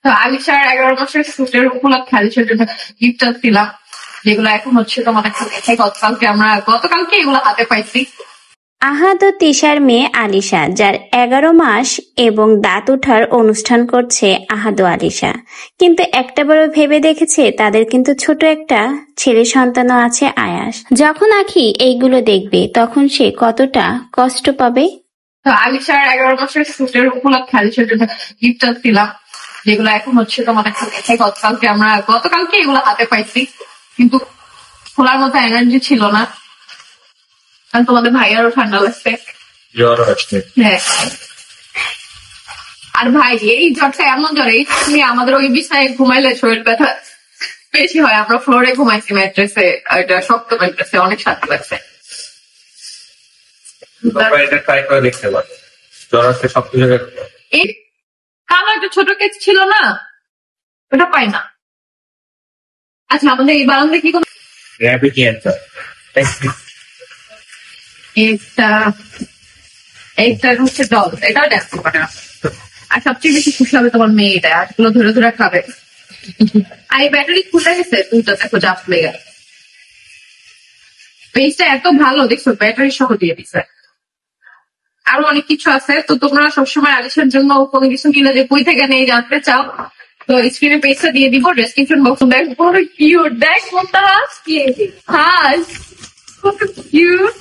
তো আলিশার 11 মাসের স্যুটের উপলক্ষে আলিশার জন্য গিফট আনছিলাম, যেগুলো এখন হচ্ছে তোমাদের দেখাই। গতকালকে এগুলো হাতে পাইছি। আহাদ ও তিশার মেয়ে আলিশা, যার 11 মাস এবং দাঁত ওঠার অনুষ্ঠান করছে আহাদ ও আলিশা, কিন্তু একটাবারও ভেবে দেখেছে তাদের কিন্তু ছোট একটা ছেলে সন্তানও আছে, আয়াস। যখন আখি এইগুলো দেখবে তখন সে কতটা কষ্ট পাবে। তো আলিশার 11 মাসের স্যুটের উপলক্ষে আলিশার জন্য গিফট আনছিলাম, যেগুলো এখন হচ্ছে তোমাদের দেখাই। গতকালকে এগুলো হাতে পাইছি, কিন্তু খোলার মতো এনার্জি ছিল না, কারণ তোমাদের ভাইয়ারও ঠান্ডা লাগছে, জ্বর আসছে। হ্যাঁ, আর ভাই এই জ্বরটা এমন জ্বর, এই নিয়ে আমাদের ওই বিছানায় ঘুমাইলে শরীর ব্যথা বেশি হয়। আমরা ফ্লোরে ঘুমাইছি ম্যাট্রেসে, এটা শক্ত ম্যাট্রেসে, অনেক শান্তি লাগছে। এটা ট্রাই করে দেখতে পারো, জ্বর আসলে সব কিছু। এই কালো একটা ছোট কেস ছিল না, ওটা পাই না। আচ্ছা, আমাদের এই বারান্দা কি কোনো র্যাপিড ক্যান্সার এইটা হচ্ছে ডল, এটাও দেখতে পারে না। আর সবচেয়ে বেশি খুশি হবে তোমার মেয়ে, এটা আজগুলো ধরে ধরে খাবে। আর এই ব্যাটারি খুলে গেছে, দুইটা দেখো জাপ লেগে। পেজটা এত ভালো, দেখছো ব্যাটারি সহ দিয়ে দিচ্ছে। আরো অনেক কিছু আছে, তো তোমরা সবসময় আলিশার জন্য কোনো কিছু কিনে যে কই থেকে নেই জানতে চাও, তো স্ক্রিনে পেজটা দিয়ে দিব, ডেসক্রিপশন বক্স। দেখ বড় কিউট, দেখ কোনটা হাস, কি হাস, কত কিউট।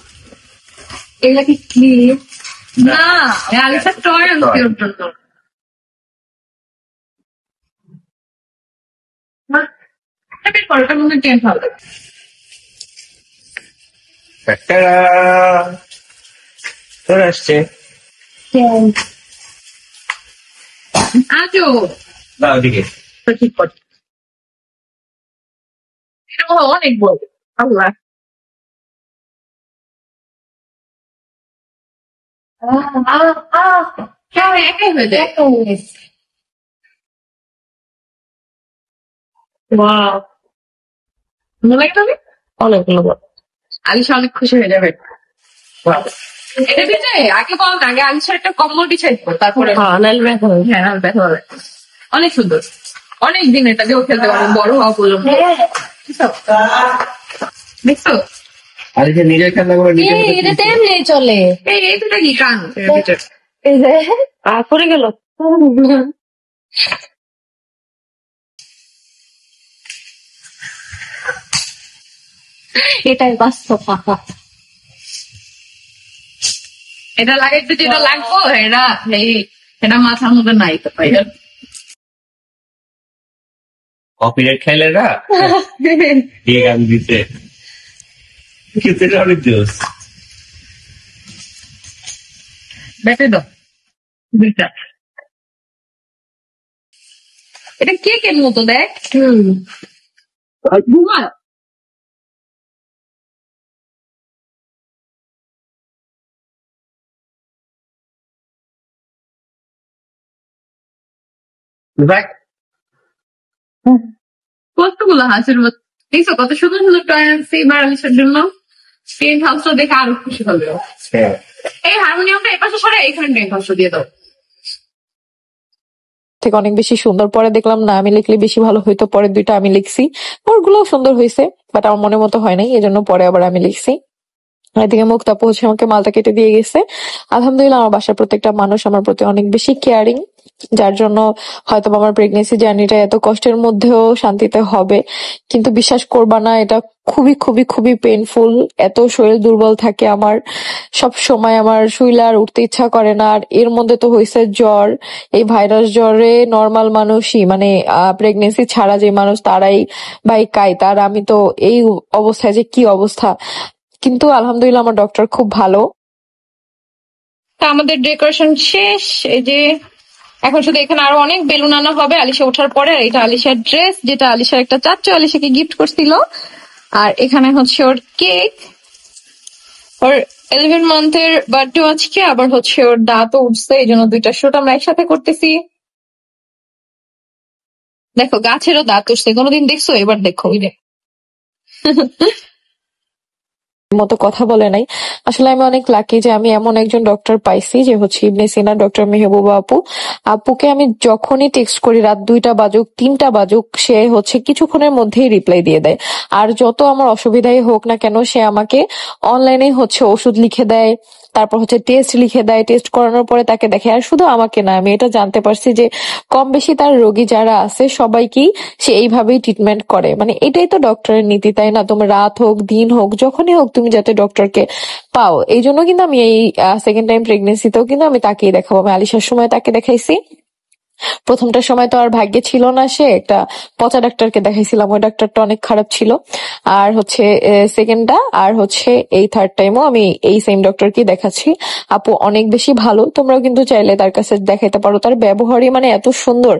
এগুলা কি ক্লিপ না, আলিশার টয় আনছি ওর জন্য। ওটার মধ্যে টেন্ট হবে। জ্বর আসছে। আজও না ওদিকে ঠিক করছি, এটা অনেক বড়। আল্লাহ, একাই হয়ে যায়। অনেকগুলো বল, আলিশা অনেক খুশি হয়ে যাবে। এটা বিছাই আগে বল না, আগে আলিশা একটা কম্বল বিছাই দিব, তারপরে ব্যথা হবে। অনেক সুন্দর, অনেক দিন এটা দিয়েও খেলতে পারবো, বড় হওয়া পর্যন্ত। দেখছো আলিশা নিজের খেলনা করে এটা তেমনি চলে। এই দুটা কি কান পড়ে গেল। এটাই বাস্তব। এটা লাগাইতে যেটা লাগবো, এটা মাথার মধ্যে নাই তো ভাই। কপিরাইট খাইলে না দিয়ে গান দিতে, কিন্তু এটা অনেক জোস। ব্যাটারি দাও দুইটা। এটা কেকের মতো, দেখ ঘুমা। কতগুলো হাসির মতো, দেখছো কত সুন্দর সুন্দর টয় আনছি এবার আলিশার জন্য। টেন্ট হাউসটা দেখে আরো খুশি হবে। এই হারমোনিয়ামটা এই পাশে সরে, এখানে টেন্ট হাউসটা দিয়ে দাও। থেকে অনেক বেশি সুন্দর। পরে দেখলাম না আমি লিখলে বেশি ভালো হইতো, পরে দুইটা আমি লিখছি, ওরগুলো সুন্দর হয়েছে, বাট আমার মনের মতো হয় নাই, এজন্য পরে আবার আমি লিখছি। এদিকে মুক্তাপু হচ্ছে আমাকে মালটা কেটে দিয়ে গেছে। আলহামদুলিল্লাহ, আমার বাসার প্রত্যেকটা মানুষ আমার প্রতি অনেক বেশি কেয়ারিং, যার জন্য হয়তো আমার প্রেগনেন্সি জার্নিটা এত কষ্টের মধ্যেও শান্তিতে হবে। কিন্তু বিশ্বাস করবা না, এটা খুবই খুবই খুবই পেইনফুল। এত শরীর দুর্বল থাকে আমার, সব সময় আমার শুইলে আর উঠতে ইচ্ছা করে না। আর এর মধ্যে তো হয়েছে জ্বর। এই ভাইরাস জ্বরে নর্মাল মানুষই, মানে প্রেগনেন্সি ছাড়া যে মানুষ তারাই ভাই কাইত, আর আমি তো এই অবস্থায় যে কি অবস্থা। কিন্তু আলহামদুলিল্লাহ আমার ডক্টর খুব ভালো। আমাদের ডেকোরেশন শেষ, এই যে এখন শুধু এখানে আরো অনেক বেলুন আনা হবে আলিশা ওঠার পরে। এটা আলিশার ড্রেস, যেটা আলিশার একটা চাচু আলিশাকে গিফট করছিল। আর এখানে হচ্ছে ওর কেক, ওর 11 মান্থের বার্থডে আজকে, আবার হচ্ছে ওর দাঁতও উঠছে, এই জন্য দুইটা শুট আমরা একসাথে করতেছি। দেখো গাছেরও দাঁত উঠছে, কোনোদিন দেখছো? এবার দেখো ওই মতো কথা বলে নাই। আসলে আমি অনেক লাকি যে আমি এমন একজন ডক্টর পাইছি যে হচ্ছে ইবনে সিনা, ডক্টর মেহবুবা আপুকে আমি যখনই টেক্সট করি, রাত 2টা বাজুক 3টা বাজুক, সে হচ্ছে কিছুক্ষণের মধ্যেই রিপ্লাই দিয়ে দেয়। আর যত আমার অসুবিধাই হোক না কেন, সে আমাকে অনলাইনে হচ্ছে ওষুধ লিখে দেয়, তারপর হচ্ছে টেস্ট লিখে দেয়, টেস্ট করানোর পরে তাকে দেখে। আর শুধু আমাকে না, আমি এটা জানতে পারছি যে কম বেশি তার রোগী যারা আছে সবাইকেই সে এইভাবেই ট্রিটমেন্ট করে। মানে এটাই তো ডক্টরের নীতি, তাই না? তোমার রাত হোক দিন হোক যখনই হোক তুমি যাতে ডক্টরকে পাও। এই জন্য কিন্তু আমি এই সেকেন্ড টাইম প্রেগনেন্সিতেও কিন্তু আমি তাকেই দেখাবো। আমি আলিশার সময় তাকে দেখাইছি। প্রথমটার সময় তো আর ভাগ্যে ছিল না, সে একটা পচা ডাক্তারকে দেখাইছিলাম, ওই ডাক্তারটা অনেক খারাপ ছিল। আর হচ্ছে সেকেন্ডটা আর হচ্ছে এই থার্ড টাইমও আমি এই সেম ডক্টরকে দেখাচ্ছি। আপু অনেক বেশি ভালো, তোমরাও কিন্তু চাইলে তার কাছে দেখাইতে পারো। তার ব্যবহারই মানে এত সুন্দর।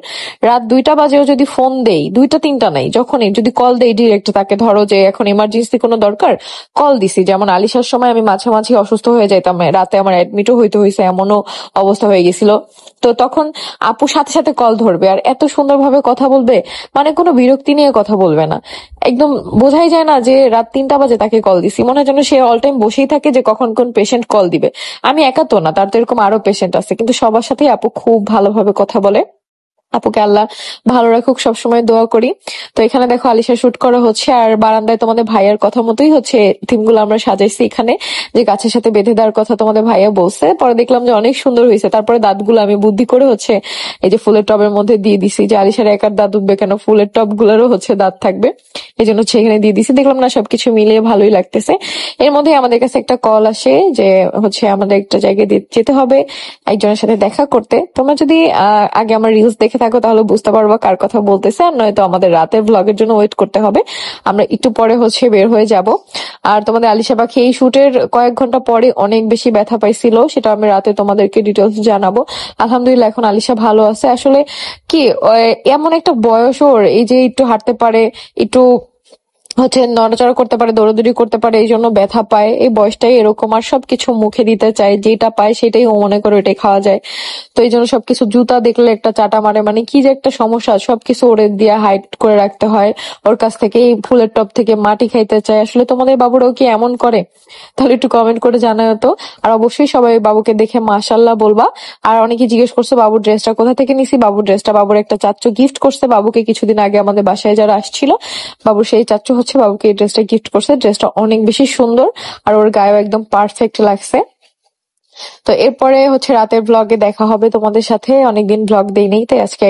রাত 2টা বাজেও যদি ফোন দেই, 2টা 3টা নাই, যখনই যদি কল দেই ডিরেক্ট তাকে, ধরো যে এখন ইমার্জেন্সি কোনো দরকার, কল দিছি। যেমন আলিশার সময় আমি মাঝামাঝি অসুস্থ হয়ে যাইতাম, রাতে আমার অ্যাডমিটও হইতে হয়েছে, এমনও অবস্থা হয়ে গেছিল। তো তখন আপু সাথে সাথে কল ধরবে আর এত সুন্দরভাবে কথা বলবে, মানে কোনো বিরক্তি নিয়ে কথা বলবে না। একদম বোঝাই যায় না যে রাত 3টা বাজে তাকে কল দিছি, মনে হয় যেন সে অল টাইম বসেই থাকে যে কখন কোন পেশেন্ট কল দিবে। আমি একা তো না, তার তো এরকম আরো পেশেন্ট আছে, কিন্তু সবার সাথেই আপু খুব ভালোভাবে কথা বলে। আপুকে আল্লাহ ভালো রাখুক, সবসময় দোয়া করি। তো এখানে দেখো আলিশা শুট করা হচ্ছে, আর বারান্দায় তোমাদের ভাইয়ার কথা মতোই হচ্ছে থিমগুলো আমরা সাজাইছি এখানে, যে গাছের সাথে বেঁধে দেওয়ার কথা তোমাদের ভাইয়া বলছে। পরে দেখলাম যে অনেক সুন্দর হয়েছে। তারপরে দাঁতগুলো আমি বুদ্ধি করে হচ্ছে এই যে ফুলের টবের মধ্যে দিয়ে দিছি, যে আলিশার একার দাঁত উঠবে কেন, ফুলের টব গুলোরও হচ্ছে দাঁত থাকবে, এই জন্য হচ্ছে এখানে দিয়ে দিছি। দেখলাম না সবকিছু মিলিয়ে ভালোই লাগতেছে। এর মধ্যে আমাদের কাছে একটা কল আসে যে হচ্ছে আমাদের একটা জায়গায় যেতে হবে একজনের সাথে দেখা করতে। তোমরা যদি আগে আমার রিলস দেখে থাকো তাহলে বুঝতে পারবা কার কথা বলতেছে, আর নয়তো আমাদের রাতের ব্লগের জন্য ওয়েট করতে হবে। আমরা একটু পরে হচ্ছে বের হয়ে যাব। আর তোমাদের আলিশা পাখি এই শুটের কয়েক ঘন্টা পরে অনেক বেশি ব্যথা পাইছিল, সেটা আমি রাতে তোমাদেরকে ডিটেলস জানাবো। আলহামদুলিল্লাহ এখন আলিশা ভালো আছে। আসলে কি এমন একটা বয়স ওর, এই যে একটু হাঁটতে পারে, একটু হচ্ছে নড়াচড়া করতে পারে, দৌড়াদৌড়ি করতে পারে, এই জন্য ব্যথা পায়। এই বয়সটাই এরকম। আর সবকিছু মুখে দিতে চায়, যেটা পায় সেটাই ও মনে করে ওটাই খাওয়া যায়। তো এই জন্য সবকিছু, জুতা দেখলে একটা চাটা মারে, মানে কি যে একটা সমস্যা। সবকিছু ওরে দিয়ে হাইড করে রাখতে হয় ওর কাছ থেকে। এই ফুলের টব থেকে মাটি খাইতে চায়। আসলে তোমাদের বাবুরাও কি এমন করে? তাহলে একটু কমেন্ট করে জানাও তো। আর অবশ্যই সবাই বাবুকে দেখে মাশাআল্লাহ বলবা। আর অনেকে জিজ্ঞেস করছে বাবুর ড্রেসটা কোথা থেকে নিছি। বাবুর ড্রেসটা বাবুর একটা চাচ্চু গিফট করছে বাবুকে কিছুদিন আগে, আমাদের বাসায় যারা আসছিল, বাবুর সেই চাচ্চু হচ্ছে বাবুকে এই ড্রেসটা গিফট করছে। ড্রেসটা অনেক বেশি সুন্দর আর ওর গায়েও একদম পারফেক্ট লাগছে। তো এরপরে হচ্ছে রাতের ব্লগে দেখা হবে তোমাদের সাথে। অনেকদিন ব্লগ দেই নেই, তাই আজকে